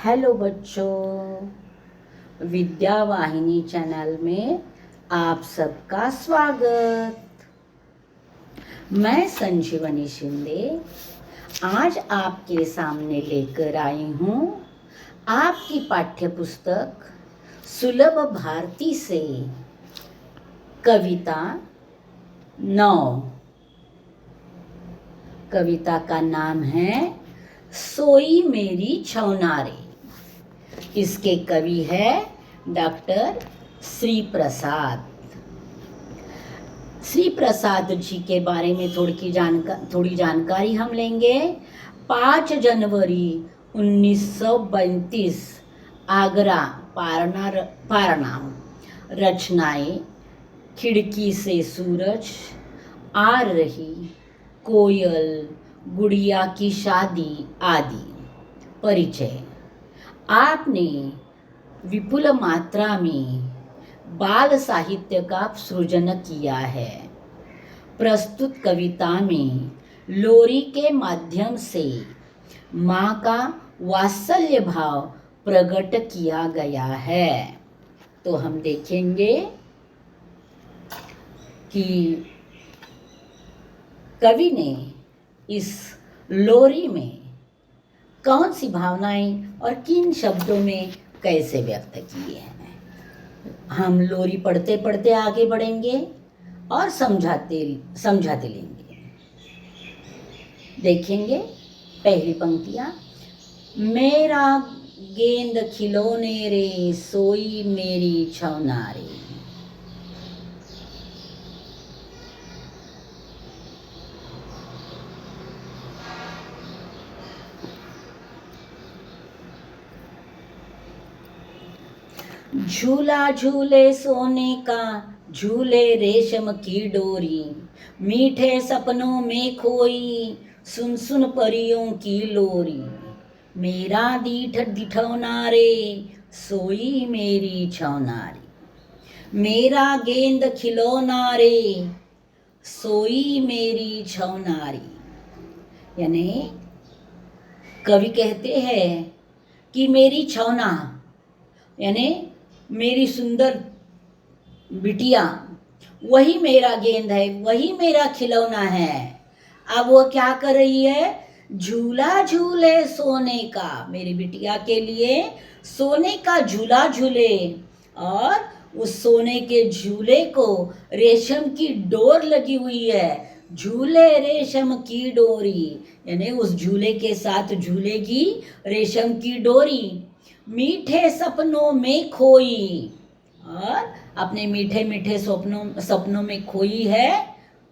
Hello बच्चों, विद्या वाहिनी channel में आप सबका स्वागत। मैं संजीवनी शिंदे आज आपके सामने लेकर आई हूँ आपकी पाठ्य पुस्तक सुलभ भारती से कविता 9। कविता का नाम है सोई मेरी छौनारे। इसके कवि है डॉक्टर श्री प्रसाद। श्री प्रसाद जी के बारे में थोड़ी जानकारी हम लेंगे। 5 जनवरी 1932 आगरा पारना। रचनाएं खिड़की से सूरज, आ रही कोयल, गुड़िया की शादी आदि। परिचय: आपने विपुल मात्रा में बाल साहित्य का सृजन किया है। प्रस्तुत कविता में लोरी के माध्यम से माँ का वात्सल्य भाव प्रकट किया गया है। तो हम देखेंगे कि कवि ने इस लोरी में कौन सी भावनाएं और किन शब्दों में कैसे व्यक्त किए हैं। हम लोरी पढ़ते पढ़ते आगे बढ़ेंगे और समझाते लेंगे। देखेंगे पहली पंक्तियां। मेरा गेंद खिलौने रे, सोई मेरी छौनारे। झूला झूले सोने का, झूले रेशम की डोरी, मीठे सपनों में खोई, सुन सुन परियों की लोरी। मेरा दीठ दिठौना रे, सोई मेरी छौनारी। मेरा गेंद खिलौना रे, सोई मेरी छौनारी। यानी कवि कहते हैं कि मेरी छौना यानी मेरी सुंदर बिटिया वही मेरा गेंद है, वही मेरा खिलौना है। अब वो क्या कर रही है? झूला झूले सोने का, मेरी बिटिया के लिए सोने का झूला झूले और उस सोने के झूले को रेशम की डोर लगी हुई है। झूले रेशम की डोरी यानी उस झूले के साथ झूलेगी रेशम की डोरी। मीठे सपनों में खोई, और अपने मीठे मीठे सपनों में खोई है।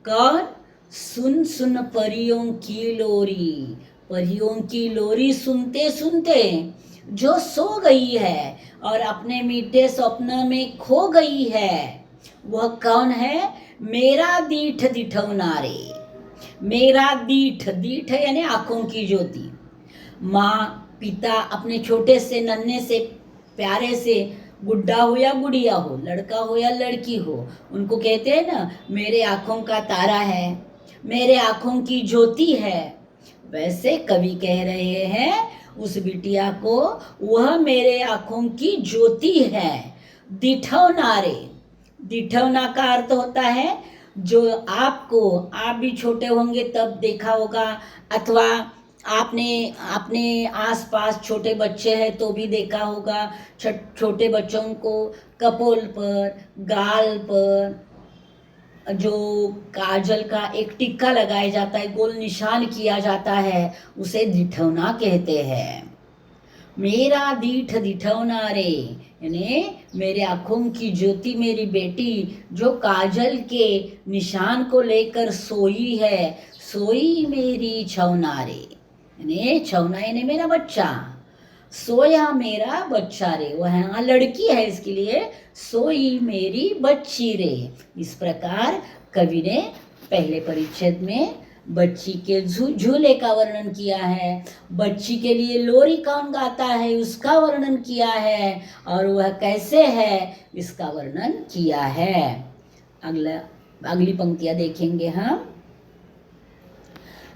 कौन? सुन सुन परियों की लोरी। परियों की लोरी सुनते सुनते जो सो गई है और अपने मीठे सपनों में खो गई है, वह कौन है? मेरा दीठ दिठौना रे। मेरा दीठ यानी आंखों की ज्योति। माँ पिता अपने छोटे से नन्हे से प्यारे से, गुड्डा हो या गुड़िया हो, लड़का हो या लड़की हो, उनको कहते हैं ना मेरे आँखों का तारा है, मेरे आँखों की ज्योति है। वैसे कवि कह रहे हैं उस बिटिया को, वह मेरे आँखों की ज्योति है। दिठौना रे, दिठौना का अर्थ होता है जो आप भी छोटे होंगे तब देखा होगा, अथवा आपने आसपास छोटे बच्चे हैं तो भी देखा होगा। छोटे बच्चों को कपोल पर, गाल पर जो काजल का एक टिक्का लगाया जाता है, गोल निशान किया जाता है, उसे दिठौना कहते हैं। मेरा दीठ दिठौना रे यानी मेरे आँखों की ज्योति, मेरी बेटी जो काजल के निशान को लेकर सोई है, सोई मेरी छौना रे यानी छौना यानी मेरा बच्चा। सोया मेरा बच्चा रे, वह यहाँ लड़की है इसके लिए सोई मेरी बच्ची रे। इस प्रकार कवि ने पहले परिच्छेद में बच्ची के झूले का वर्णन किया है। बच्ची के लिए लोरी कौन गाता है उसका वर्णन किया है, और वह कैसे है इसका वर्णन किया है। अगली पंक्तियां देखेंगे हम।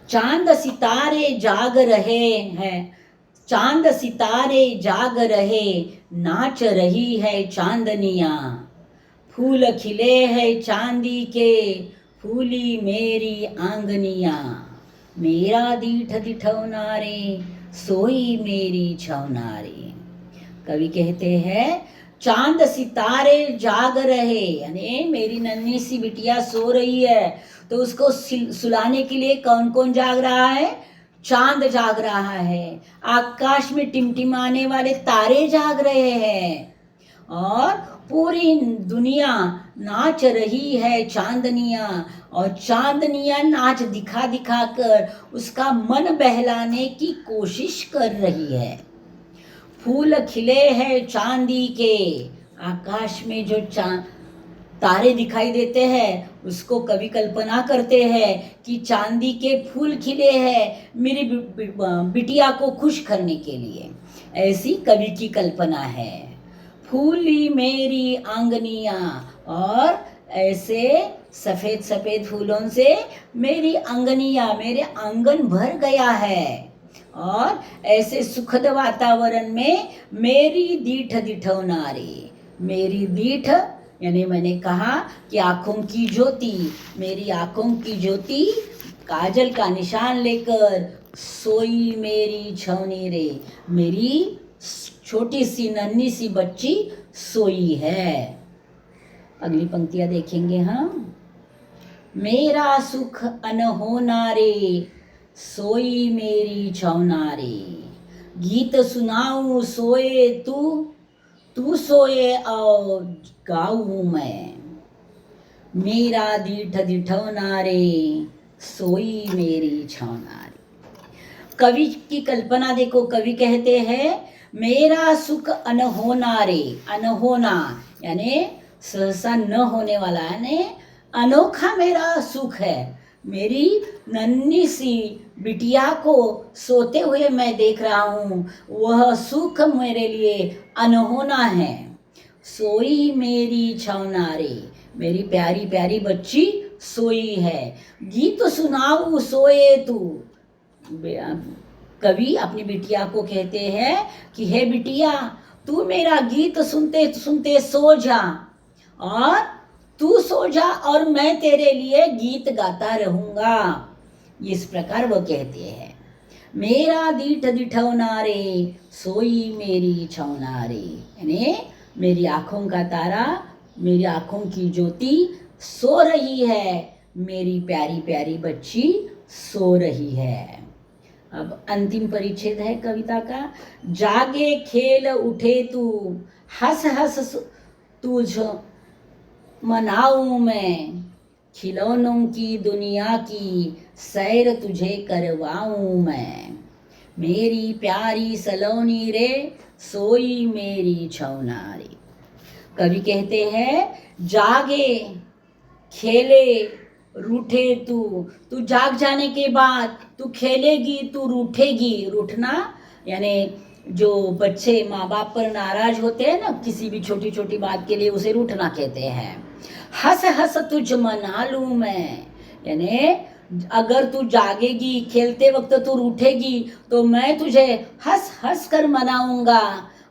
चांद सितारे जाग रहे हैं, चांद सितारे जाग रहे, नाच रही है चांदनियाँ, फूल खिले हैं चांदी के, फूली मेरी आंगनियाँ, मेरा दीठ दिठौनारे, सोई मेरी छौनारे। कवि कहते हैं चांद सितारे जाग रहे, यानी मेरी नन्ही सी बिटिया सो रही है, तो उसको सुलाने के लिए कौन कौन जाग रहा है? चांद जाग रहा है, आकाश में टिमटिमाने वाले तारे जाग रहे हैं, और पूरी दुनिया नाच रही है चांदनियाँ, और चांदनियाँ नाच दिखा दिखा कर उसका मन बहलाने की कोशिश कर रही है। फूल खिले हैं चांदी के, आकाश में जो तारे दिखाई देते हैं उसको कवि कल्पना करते हैं कि चांदी के फूल खिले हैं मेरी बिटिया को खुश करने के लिए, ऐसी कवि की कल्पना है। फूली मेरी आंगनियाँ, और ऐसे सफ़ेद सफ़ेद फूलों से मेरी आंगनियाँ, मेरे आंगन भर गया है, और ऐसे सुखद वातावरण में मेरी दीठ दिठौनारी, मेरी दीठ यानी मैंने कहा कि आँखों की ज्योति, मेरी आँखों की ज्योति काजल का निशान लेकर सोई मेरी छौनी रे, मेरी छोटी सी नन्ही सी बच्ची सोई है। अगली पंक्तियां देखेंगे हम। मेरा सुख अनहोना रे, सोई मेरी छौना रे, गीत सुनाऊं सोए तू सोए और गाऊं मैं, मेरा दीठ दिठौना रे, सोई मेरी छौना रे। कवि की कल्पना देखो, कवि कहते हैं मेरा सुख अनहोना रे, अनहोना यानी सहसा न होने वाला, यानी अनोखा मेरा सुख है, मेरी नन्ही सी बिटिया को सोते हुए मैं देख रहा हूँ, वह सुख मेरे लिए अनहोना है। सोई मेरी छौनारे, मेरी प्यारी प्यारी बच्ची सोई है, गीत सुनाऊ सोए तू। कवि अपनी बिटिया को कहते हैं कि हे बिटिया, तू मेरा गीत सुनते सुनते सो जा, और तू सो जा और मैं तेरे लिए गीत गाता रहूंगा। इस प्रकार वो कहते हैं, मेरा दीठ दिठौना रे, सोई मेरी छौना रे, यानी मेरी आँखों का तारा, मेरी आँखों की ज्योति सो रही है, मेरी प्यारी प्यारी बच्ची सो रही है। अब अंतिम परिच्छेद है कविता का। जागे खेल उठे तू, हंस हंस तुझ मनाऊं मैं, खिलौनों की दुनिया की सैर तुझे करवाऊं मैं, मेरी प्यारी सलोनी रे, सोई मेरी छौना रे। कवि कहते हैं जागे खेले रूठे तू जाग जाने के बाद तू खेलेगी, तू रूठेगी। रूठना यानी जो बच्चे माँ बाप पर नाराज होते हैं ना, किसी भी छोटी छोटी बात के लिए, उसे रूठना कहते हैं। हंस हंस तुझ मना लूँ मैं, यानी अगर तू जागेगी, खेलते वक्त तू रूठेगी, तो मैं तुझे हंस हंस कर मनाऊंगा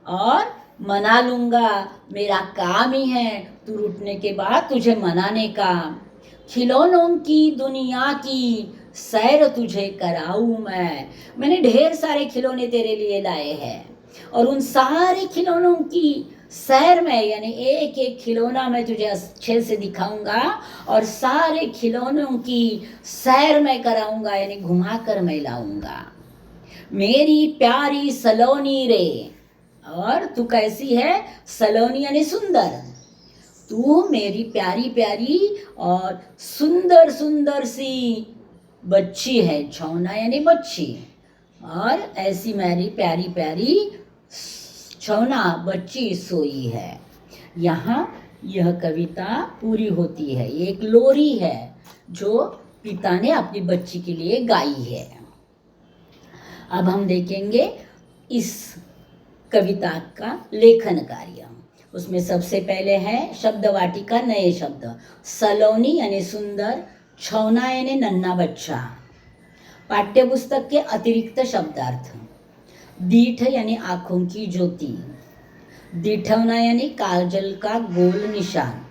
और मना लूँगा, मेरा काम ही है तू रूठने के बाद तुझे मनाने का। खिलौनों की दुनिया की सैर तुझे कराऊं मैं, मैंने ढेर सारे खिलौने तेरे लिए लाए हैं, और उन सारे खिलौनों की सैर में, यानी एक एक खिलौना मैं तुझे अच्छे से दिखाऊंगा और सारे खिलौनों की सैर मैं कराऊंगा, यानी घुमा कर मैं लाऊंगा। मेरी प्यारी सलोनी रे, और तू कैसी है? सलोनी यानी सुंदर, तू मेरी प्यारी प्यारी और सुंदर सुंदर सी बच्ची है। छौना यानी बच्ची, और ऐसी मेरी प्यारी प्यारी छौना बच्ची सोई है। यहाँ यह कविता पूरी होती है। ये एक लोरी है जो पिता ने अपनी बच्ची के लिए गाई है। अब हम देखेंगे इस कविता का लेखन कार्य। उसमें सबसे पहले है शब्द वाटिका, नए शब्द। सलोनी यानी सुंदर, छौना यानी नन्हा बच्चा, पाठ्य पुस्तक के अतिरिक्त शब्दार्थ। दीठ यानी आंखों की ज्योति, दिठवना यानी काजल का गोल निशान,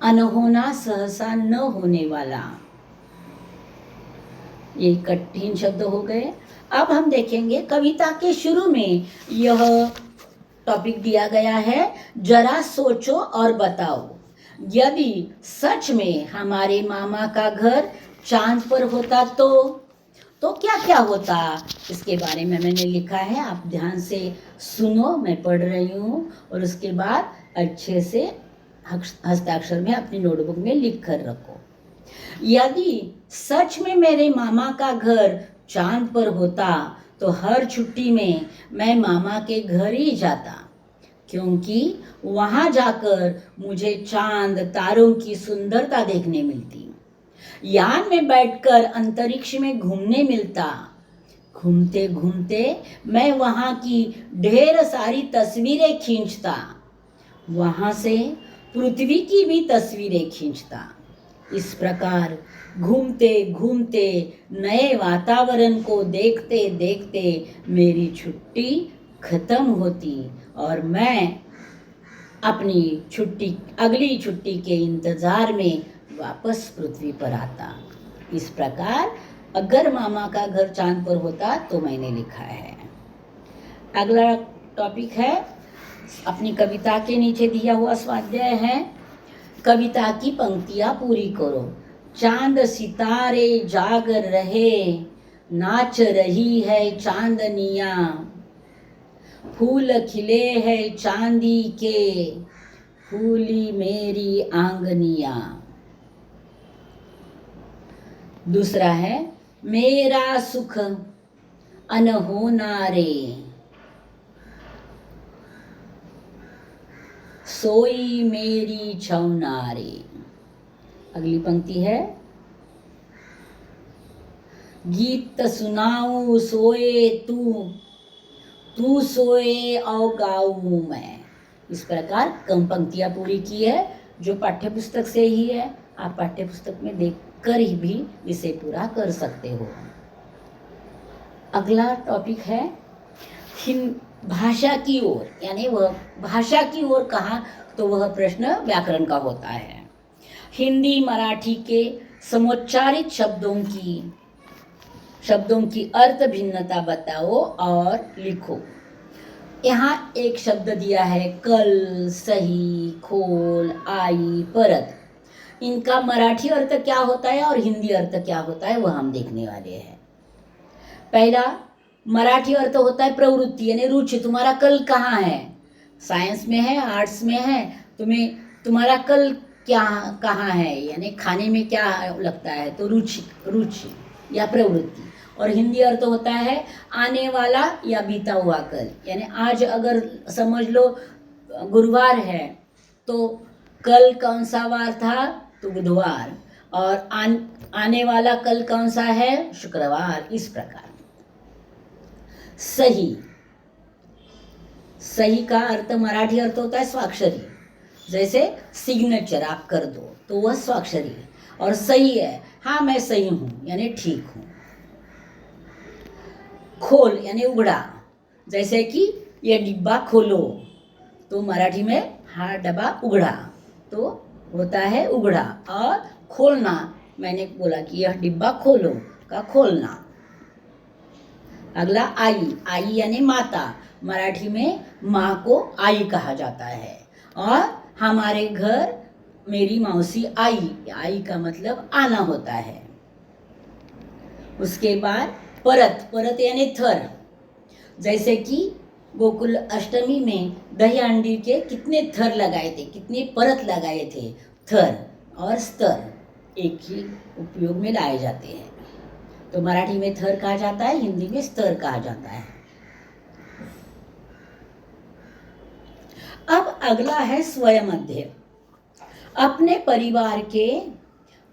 अनहोना सहसा न होने वाला। ये कठिन शब्द हो गए। अब हम देखेंगे कविता के शुरू में यह टॉपिक दिया गया है, जरा सोचो और बताओ, यदि सच में हमारे मामा का घर चांद पर होता तो क्या क्या होता। इसके बारे में मैंने लिखा है, आप ध्यान से सुनो, मैं पढ़ रही हूँ और उसके बाद अच्छे से हस्ताक्षर में अपनी नोटबुक में लिख कर रखो। यदि सच में मेरे मामा का घर चांद पर होता तो हर छुट्टी में मैं मामा के घर ही जाता, क्योंकि वहां जाकर मुझे चांद तारों की सुंदरता देखने मिलती, यान में बैठकर अंतरिक्ष में घूमने मिलता, घूमते घूमते मैं वहां की ढेर सारी तस्वीरें खींचता, वहां से पृथ्वी की भी तस्वीरें खींचता। इस प्रकार घूमते घूमते नए वातावरण को देखते देखते मेरी छुट्टी खत्म होती और मैं अपनी अगली छुट्टी के इंतजार में वापस पृथ्वी पर आता। इस प्रकार अगर मामा का घर चांद पर होता तो मैंने लिखा है। अगला टॉपिक है, अपनी कविता के नीचे दिया हुआ स्वाध्याय है, कविता की पंक्तियां पूरी करो। चांद सितारे जाग रहे, नाच रही है चांदनिया, फूल खिले हैं चांदी के, फूली मेरी आंगनिया। दूसरा है, मेरा सुख अनहोना रे, सोई मेरी छौना रे। अगली पंक्ति है, गीत सुनाऊं सोए तू सोए और गाऊं मैं। इस प्रकार कम पंक्तियां पूरी की है, जो पाठ्य पुस्तक से ही है। आप पाठ्य पुस्तक में देखकर ही भी इसे पूरा कर सकते हो। अगला टॉपिक है, भाषा की ओर, यानी वह भाषा की ओर कहा तो वह प्रश्न व्याकरण का होता है। हिंदी मराठी के समोच्चारित शब्दों की अर्थ भिन्नता बताओ और लिखो। यहाँ एक शब्द दिया है, कल, सही, खोल, आई, परत। इनका मराठी अर्थ क्या होता है और हिंदी अर्थ क्या होता है वह हम देखने वाले हैं। पहला मराठी अर्थ होता है प्रवृत्ति यानी रुचि। तुम्हारा कल कहाँ है, साइंस में है, आर्ट्स में है, तुम्हारा कल क्या कहाँ है, यानी खाने में क्या लगता है, तो रुचि या प्रवृत्ति। और हिंदी अर्थ होता है आने वाला या बीता हुआ कल, यानी आज अगर समझ लो गुरुवार है तो कल कौन सा वार था, तो बुधवार, और आने वाला कल कौन सा है, शुक्रवार। इस प्रकार सही का अर्थ मराठी अर्थ होता है स्वाक्षरी, जैसे सिग्नेचर आप कर दो तो वह स्वाक्षरी है। और सही है, हाँ मैं सही हूं यानी ठीक हूं। खोल यानी उगड़ा, जैसे कि ये डिब्बा खोलो, तो मराठी में हाँ डब्बा उगड़ा तो होता है उगड़ा। और खोलना, मैंने बोला कि यह डिब्बा खोलो का खोलना। अगला आई यानी माता, मराठी में माँ को आई कहा जाता है। और हमारे घर मेरी मौसी आई का मतलब आना होता है। उसके बाद परत यानी थर, जैसे कि गोकुल अष्टमी में दही अंडी के कितने थर लगाए थे, कितने परत लगाए थे। थर और स्तर एक ही उपयोग में लाए जाते हैं, तो मराठी में थर कहा जाता है, हिंदी में स्तर कहा जाता है। अब अगला है स्वयंमध्य। अपने परिवार के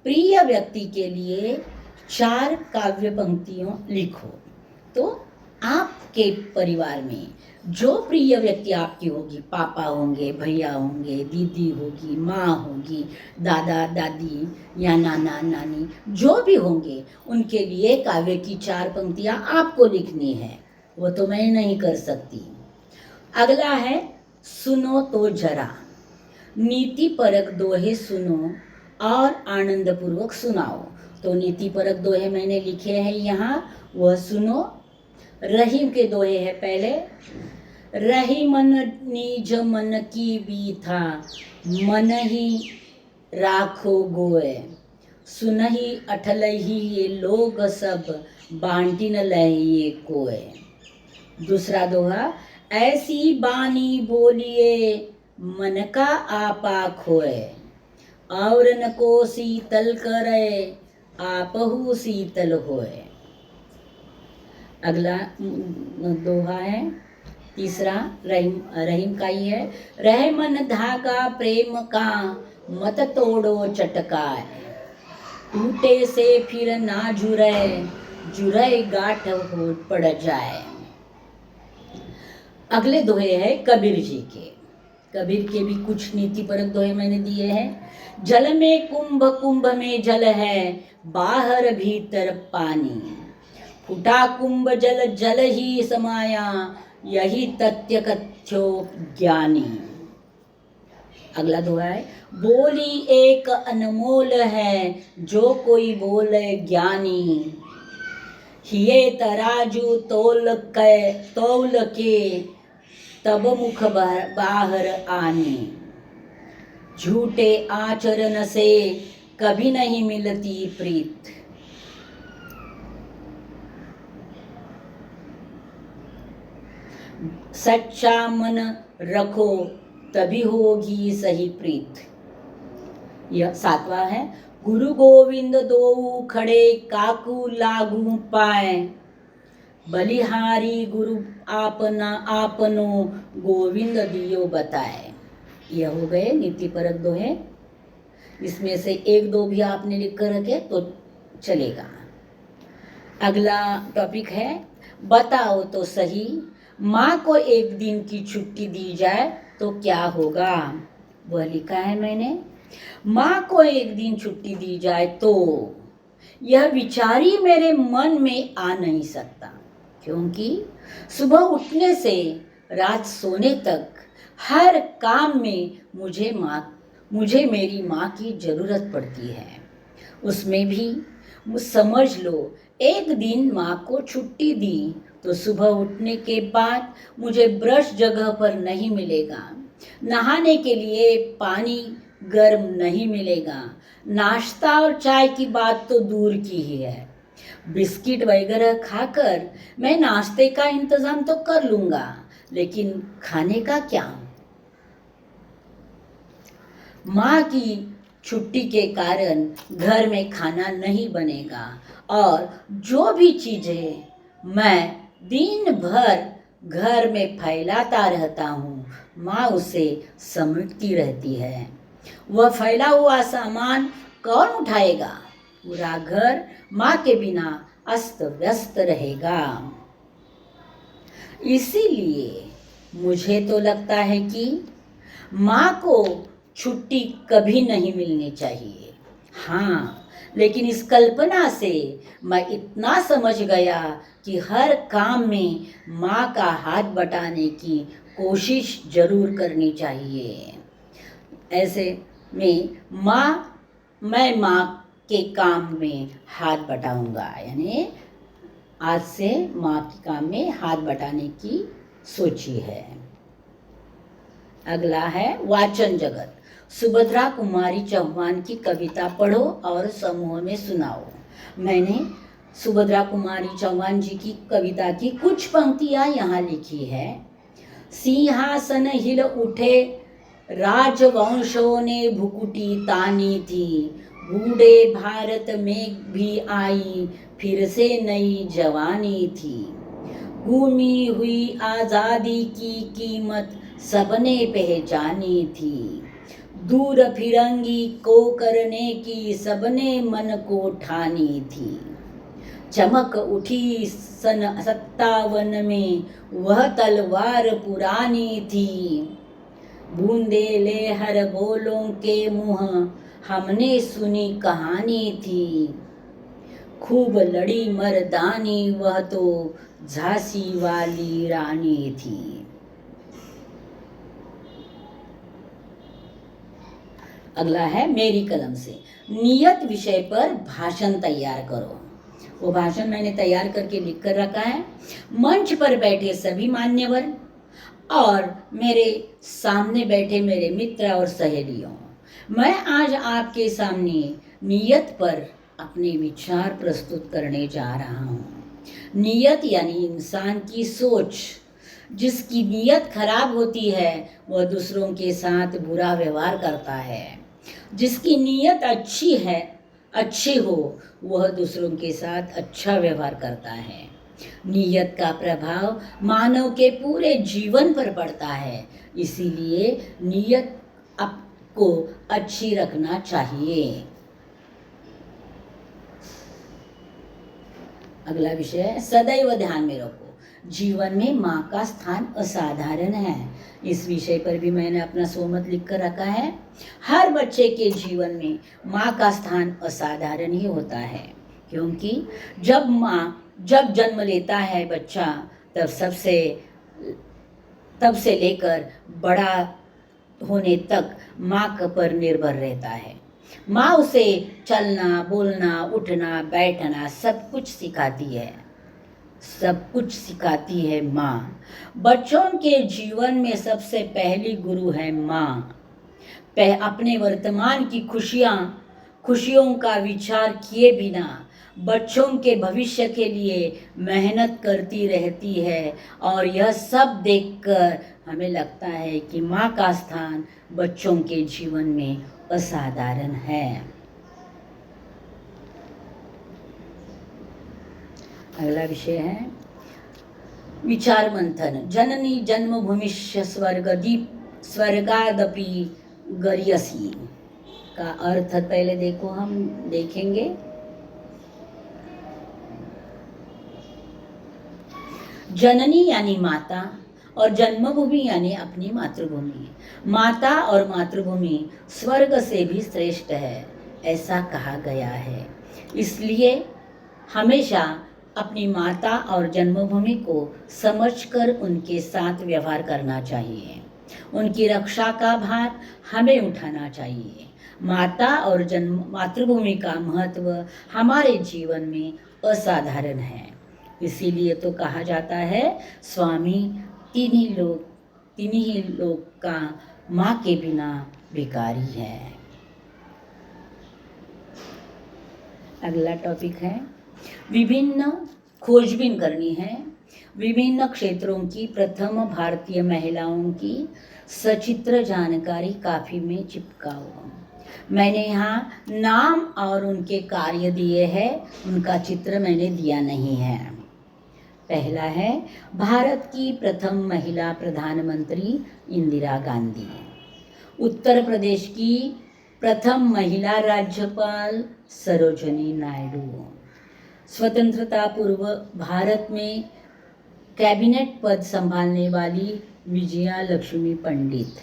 प्रिय व्यक्ति के लिए 4 काव्य पंक्तियों लिखो। तो आपके परिवार में जो प्रिय व्यक्ति आपकी होगी, पापा होंगे, भैया होंगे, दीदी होगी, माँ होगी, दादा दादी या नाना नानी, जो भी होंगे उनके लिए काव्य की 4 पंक्तियां आपको लिखनी है। वो तो मैं नहीं कर सकती। अगला है सुनो तो जरा, नीति परक दोहे सुनो और आनंद पूर्वक सुनाओ। तो नीति परक दोहे मैंने लिखे हैं यहाँ, वह सुनो। रहीम के दोहे है पहले। रही मन निज मन की बीथा, मन ही राखो गोए, सुनही अठलही ये लोग सब, बांटी न लहिए कोय। दूसरा दोहा, ऐसी बानी बोलिए मन का आपा खोए, और न को शीतल करे आपहु शीतल होए। अगला दोहा है तीसरा, रहीम का ही है। रहे मन धागा प्रेम का, मत तोड़ो चटकाए, टूटे से फिर ना जुरे, जुरे गांठ हो पड़ जाए। अगले दोहे है कबीर जी के। कबीर के भी कुछ नीति परक दोहे मैंने दिए हैं। जल में कुंभ, कुंभ में जल है, बाहर भीतर पानी, फूटा कुंभ जल जल ही समाया, यही तथ्य कथ्यो ज्ञानी। अगला दोहा है, बोली एक अनमोल है, जो कोई बोले ज्ञानी, हिये तराजू तोल के, तब मुख बाहर आनी, झूठे आचरण से कभी नहीं मिलती प्रीत। सच्चा मन रखो तभी होगी सही प्रीत। यह सातवां है, गुरु गोविंद दो खड़े, काकू लागू पाए, बलिहारी गुरु आपना आपनो, गोविंद दियो बताए। यह हो गए नीति परक दोहे। इसमें से एक दो भी आपने लिख कर रखे तो चलेगा। अगला टॉपिक है, बताओ तो सही, माँ को एक दिन की छुट्टी दी जाए तो क्या होगा। वह लिखा है मैंने। माँ को एक दिन छुट्टी दी जाए तो यह विचार ही मेरे मन में आ नहीं सकता, क्योंकि सुबह उठने से रात सोने तक हर काम में मुझे मेरी माँ की ज़रूरत पड़ती है। उसमें भी समझ लो, एक दिन माँ को छुट्टी दी तो सुबह उठने के बाद मुझे ब्रश जगह पर नहीं मिलेगा, नहाने के लिए पानी गर्म नहीं मिलेगा, नाश्ता और चाय की बात तो दूर की ही है। बिस्किट वगैरह खाकर मैं नाश्ते का इंतज़ाम तो कर लूँगा, लेकिन खाने का क्या। माँ की छुट्टी के कारण घर में खाना नहीं बनेगा, और जो भी चीज़ें मैं दिन भर घर में फैलाता रहता हूँ, माँ उसे समेटती रहती है। वह फैला हुआ सामान कौन उठाएगा। पूरा घर माँ के बिना अस्त व्यस्त रहेगा। इसीलिए मुझे तो लगता है कि माँ को छुट्टी कभी नहीं मिलनी चाहिए। हाँ, लेकिन इस कल्पना से मैं इतना समझ गया कि हर काम में माँ का हाथ बटाने की कोशिश जरूर करनी चाहिए। ऐसे में मैं माँ के काम में हाथ बटाऊंगा, यानी आज से माँ के काम में हाथ बटाने की सोची है। अगला है वाचन जगत। सुभद्रा कुमारी चौहान की कविता पढ़ो और समूह में सुनाओ। मैंने सुभद्रा कुमारी चौहान जी की कविता की कुछ पंक्तियां यहाँ लिखी है। सिंहासन हिल उठे, राजवंशों ने भुकुटी तानी थी, बूढ़े भारत में भी आई फिर से नई जवानी थी, घूमी हुई आज़ादी की कीमत सबने पहचानी थी, दूर फिरंगी को करने की सबने मन को ठानी थी, चमक उठी सन 57 में वह तलवार पुरानी थी, बूंदे ले हर बोलों के मुँह हमने सुनी कहानी थी, खूब लड़ी मर्दानी वह तो झांसी वाली रानी थी। अगला है मेरी कलम से। नियत विषय पर भाषण तैयार करो। वो भाषण मैंने तैयार करके लिख कर रखा है। मंच पर बैठे सभी मान्यवर और मेरे सामने बैठे मेरे मित्र और सहेलियों, मैं आज आपके सामने नियत पर अपने विचार प्रस्तुत करने जा रहा हूँ। नियत यानी इंसान की सोच। जिसकी नियत खराब होती है वह दूसरों के साथ बुरा व्यवहार करता है। जिसकी नियत अच्छी हो वह दूसरों के साथ अच्छा व्यवहार करता है। नियत का प्रभाव मानव के पूरे जीवन पर पड़ता है, इसीलिए नियत आपको अच्छी रखना चाहिए। अगला विषय है सदैव ध्यान में रखो, जीवन में माँ का स्थान असाधारण है। इस विषय पर भी मैंने अपना सहमत लिख कर रखा है। हर बच्चे के जीवन में माँ का स्थान असाधारण ही होता है, क्योंकि जब जन्म लेता है बच्चा तब से लेकर बड़ा होने तक माँ पर निर्भर रहता है। माँ उसे चलना, बोलना, उठना, बैठना सब कुछ सिखाती है माँ। बच्चों के जीवन में सबसे पहली गुरु है माँ। अपने वर्तमान की खुशियों का विचार किए बिना बच्चों के भविष्य के लिए मेहनत करती रहती है, और यह सब देखकर हमें लगता है कि माँ का स्थान बच्चों के जीवन में असाधारण है। अगला विषय है विचार मंथन। जननी जन्मभूमिश्च स्वर्गादपि गरीयसी का अर्थ पहले हम देखेंगे। जननी यानी माता और जन्मभूमि यानी अपनी मातृभूमि। माता और मातृभूमि स्वर्ग से भी श्रेष्ठ है, ऐसा कहा गया है। इसलिए हमेशा अपनी माता और जन्मभूमि को समझकर उनके साथ व्यवहार करना चाहिए। उनकी रक्षा का भार हमें उठाना चाहिए। माता और मातृभूमि का महत्व हमारे जीवन में असाधारण है। इसीलिए तो कहा जाता है स्वामी तीन ही लोग का माँ के बिना भिखारी है। अगला टॉपिक है विभिन्न खोजबीन करनी है। विभिन्न क्षेत्रों की प्रथम भारतीय महिलाओं की सचित्र जानकारी काफी में चिपकाओ। मैंने यहाँ नाम और उनके कार्य दिए हैं, उनका चित्र मैंने दिया नहीं है। पहला है भारत की प्रथम महिला प्रधानमंत्री इंदिरा गांधी। उत्तर प्रदेश की प्रथम महिला राज्यपाल सरोजिनी नायडू। स्वतंत्रता पूर्व भारत में कैबिनेट पद संभालने वाली विजया लक्ष्मी पंडित।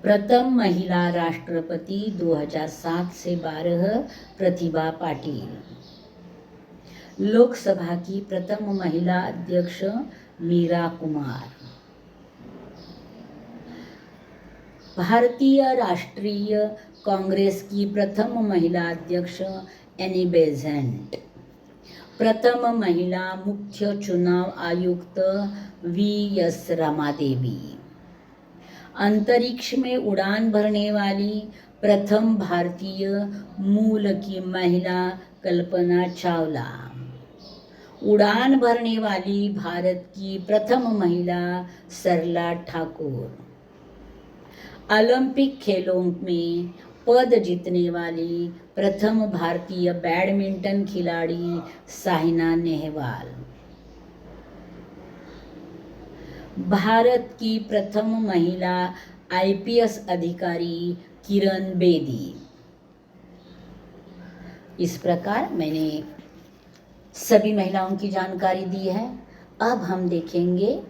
प्रथम महिला राष्ट्रपति 2007 से 12 प्रतिभा पाटिल। लोकसभा की प्रथम महिला अध्यक्ष मीरा कुमार। भारतीय राष्ट्रीय कांग्रेस की प्रथम महिला अध्यक्ष एनी बेसेंट। प्रथम महिला मुख्य चुनाव आयुक्त वी.एस. रमादेवी। अंतरिक्ष में उड़ान भरने वाली प्रथम भारतीय मूल की महिला कल्पना चावला। उड़ान भरने वाली भारत की प्रथम महिला सरला ठाकुर। ओलंपिक खेलों में पद जीतने वाली प्रथम भारतीय बैडमिंटन खिलाड़ी साइना नेहवाल। भारत की प्रथम महिला आईपीएस अधिकारी किरण बेदी। इस प्रकार मैंने सभी महिलाओं की जानकारी दी है। अब हम देखेंगे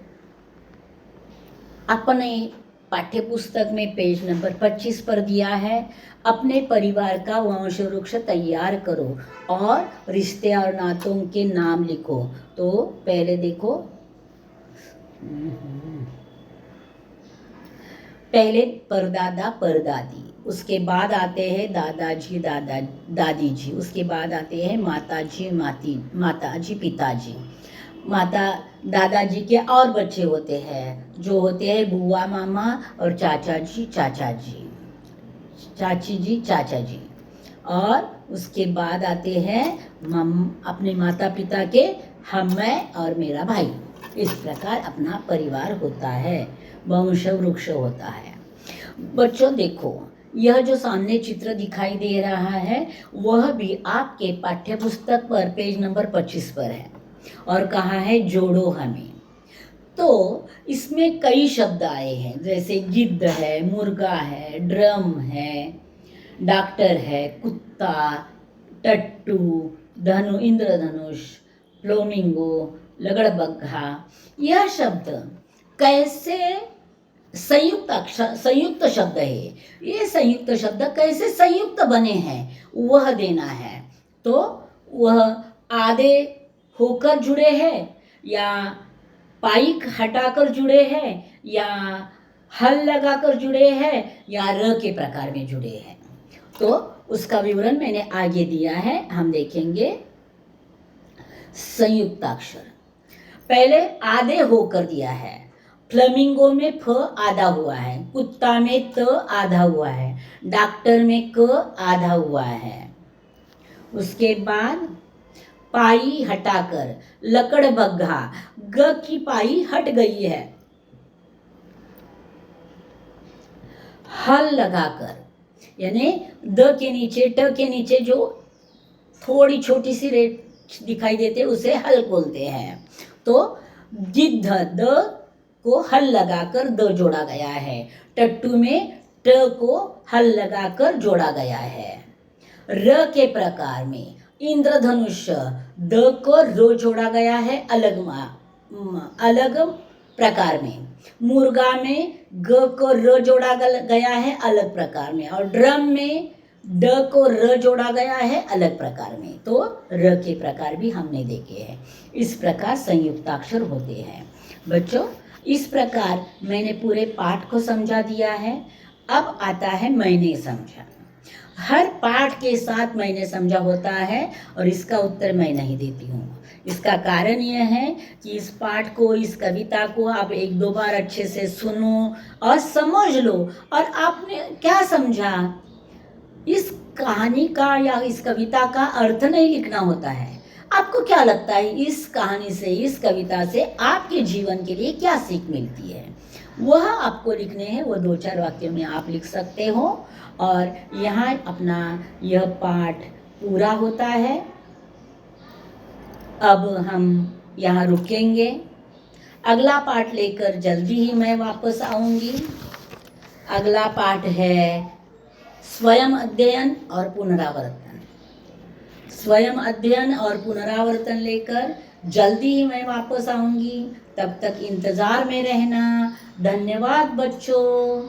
अपने पाठ्य पुस्तक में पेज नंबर 25 पर दिया है। अपने परिवार का वंश वृक्ष तैयार करो और रिश्ते और नातों के नाम लिखो। तो पहले देखो, पहले परदादा परदादी, उसके बाद आते हैं दादाजी दादी जी, उसके बाद आते हैं माताजी माताजी पिताजी। माता दादाजी के और बच्चे होते हैं जो होते हैं बुआ मामा और चाचा जी चाची जी चाचा जी। और उसके बाद आते हैं अपने माता पिता के हम, मैं और मेरा भाई। इस प्रकार अपना परिवार होता है, वंश वृक्ष होता है। बच्चों देखो, यह जो सामने चित्र दिखाई दे रहा है वह भी आपके पाठ्य पुस्तक पर पेज नंबर 25 पर है और कहा है जोड़ो हमें। तो इसमें कई शब्द आए हैं, जैसे गिद्ध है, मुर्गा है, ड्रम है, डॉक्टर है, कुत्ता, टट्टू, इंद्रधनुष, फ्लोमिंगो, लगड़बग्घा। यह शब्द कैसे संयुक्त शब्द है, ये संयुक्त शब्द कैसे संयुक्त बने हैं वह देना है। तो वह आधे होकर जुड़े हैं या पाइक हटाकर जुड़े हैं या हल लगाकर जुड़े हैं या र के प्रकार में जुड़े हैं। तो उसका विवरण मैंने आगे दिया है, हम देखेंगे। संयुक्ताक्षर पहले आधे होकर दिया है। फ्लेमिंगो में फ आधा हुआ है, कुत्ता में त आधा हुआ है, डॉक्टर में क आधा हुआ है। उसके बाद पाई हटाकर लकड़बग्घा, ग की पाई हट गई है। हल लगाकर यानी द के नीचे ट के नीचे जो थोड़ी छोटी सी रेट दिखाई देते उसे हल बोलते हैं। तो गिद्ध द को हल लगाकर द जोड़ा गया है। टट्टू में ट को हल लगाकर जोड़ा गया है। र के प्रकार में इंद्रधनुष द को रो जोड़ा गया है अलग प्रकार में। मुर्गा में ग को र जोड़ा गया है अलग प्रकार में और ड्रम में ड को र जोड़ा गया है अलग प्रकार में। तो र के प्रकार भी हमने देखे हैं। इस प्रकार संयुक्ताक्षर होते हैं। बच्चों, इस प्रकार मैंने पूरे पाठ को समझा दिया है। अब आता है मैंने समझा। हर पाठ के साथ मैंने समझा होता है और इसका उत्तर मैं नहीं देती हूँ। इसका कारण यह है कि इस पाठ को, इस कविता को आप एक दो बार अच्छे से सुनो और समझ लो। और आपने क्या समझा, इस कहानी का या इस कविता का अर्थ नहीं लिखना होता है। आपको क्या लगता है इस कहानी से, इस कविता से आपके जीवन के लिए क्या सीख मिलती है, वह आपको लिखने हैं। वो 2-4 वाक्यों में आप लिख सकते हो। और यहाँ अपना यह पाठ पूरा होता है। अब हम यहाँ रुकेंगे। अगला पाठ लेकर जल्दी ही मैं वापस आऊँगी। अगला पाठ है स्वयं अध्ययन और पुनरावर्तन। स्वयं अध्ययन और पुनरावर्तन लेकर जल्दी ही मैं वापस आऊँगी। तब तक इंतज़ार में रहना। धन्यवाद बच्चों।